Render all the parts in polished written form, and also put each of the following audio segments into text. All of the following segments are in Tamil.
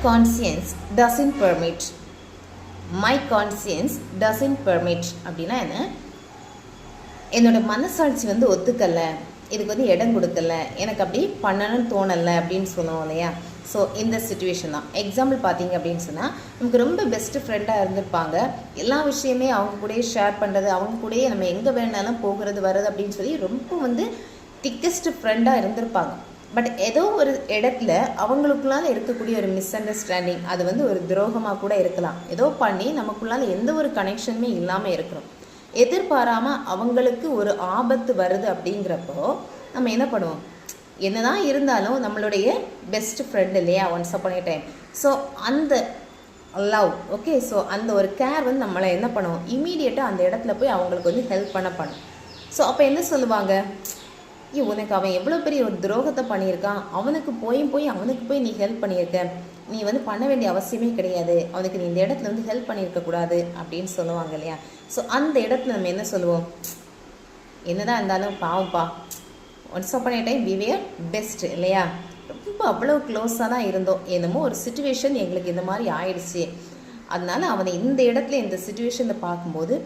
conscience doesn't permit. My conscience doesn't permit அப்படின்னா என்ன? என்னோட மனசாட்சி வந்து ஒத்துக்கல, இதுக்கு வந்து இடம் கொடுக்கல, எனக்கு அப்படி பண்ணணும்னு தோணலை அப்படின்னு சொல்லுவோம் இல்லையா? ஸோ இந்த சுச்சுவேஷன் தான். எக்ஸாம்பிள் பார்த்தீங்க அப்படின்னு சொன்னால், நமக்கு ரொம்ப பெஸ்ட்டு ஃப்ரெண்டாக இருந்திருப்பாங்க. எல்லா விஷயமே அவங்க கூடயே ஷேர் பண்ணுறது, அவங்க கூடயே நம்ம எங்கே வேணாலும் போகிறது வர்றது அப்படின்னு சொல்லி ரொம்ப வந்து திக்கஸ்ட் ஃப்ரெண்டாக இருந்திருப்பாங்க. பட் ஏதோ ஒரு இடத்துல அவங்களுக்குள்ளால இருக்கக்கூடிய ஒரு மிஸ் அண்டர்ஸ்டாண்டிங், அது வந்து ஒரு துரோகமாக கூட இருக்கலாம். ஏதோ பண்ணி நமக்குள்ளால எந்த ஒரு கனெக்ஷனுமே இல்லாமல் இருக்கிறோம். எதிர்பாராமல் அவங்களுக்கு ஒரு ஆபத்து வருது அப்படிங்கிறப்போ நம்ம என்ன பண்ணுவோம்? என்னதான் இருந்தாலும் நம்மளுடைய பெஸ்ட் ஃப்ரெண்ட் இல்லையா, once upon a time. So அந்த லவ், ஓகே, ஸோ அந்த ஒரு கேர் வந்து நம்மளை என்ன பண்ணுவோம்? இமீடியட்டாக அந்த இடத்துல போய் அவங்களுக்கு வந்து ஹெல்ப் பண்ணும். ஸோ அப்போ என்ன சொல்லுவாங்க? உனக்கு அவன் எவ்வளோ பெரிய ஒரு துரோகத்தை பண்ணியிருக்கான், அவனுக்கு போய் அவனுக்கு நீ ஹெல்ப் பண்ணியிருக்க, நீ வந்து பண்ண வேண்டிய அவசியமே கிடையாது, அவனுக்கு நீ இந்த இடத்துல வந்து ஹெல்ப் பண்ணியிருக்கக்கூடாது அப்படின்னு சொல்லுவாங்க இல்லையா? ஸோ அந்த இடத்துல நம்ம என்ன சொல்லுவோம்? என்னதான் இருந்தாலும் பாவம்ப்பா, once upon a time we were best இல்லையா, ரொம்ப அவ்வளோ க்ளோஸாக தான் இருந்தோம், என்னமோ ஒரு சுச்சுவேஷன் எங்களுக்கு இந்த மாதிரி ஆயிடுச்சு, அதனால அவனை இந்த இடத்துல இந்த சுச்சுவேஷனில் பார்க்கும்போது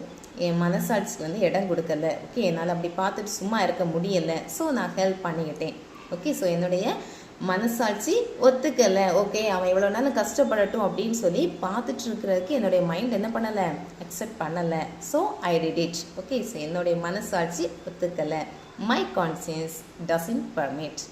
என் மனசாட்சிக்கு வந்து இடம் கொடுக்கல, ஓகே, என்னால் அப்படி பார்த்துட்டு சும்மா இருக்க முடியலை, ஸோ நான் ஹெல்ப் பண்ணிக்கிட்டேன், ஓகே, ஸோ என்னுடைய மனசாட்சி ஒத்துக்கலை, ஓகே, அவன் இவ்வளோ நாள் கஷ்டப்படட்டும் அப்படின்னு சொல்லி பார்த்துட்டு இருக்கிறதுக்கு என்னுடைய மைண்ட் என்ன பண்ணலை? அக்செப்ட் பண்ணலை, so I did it, okay, so என்னுடைய மனசாட்சி ஒத்துக்கலை. My conscience doesn't permit.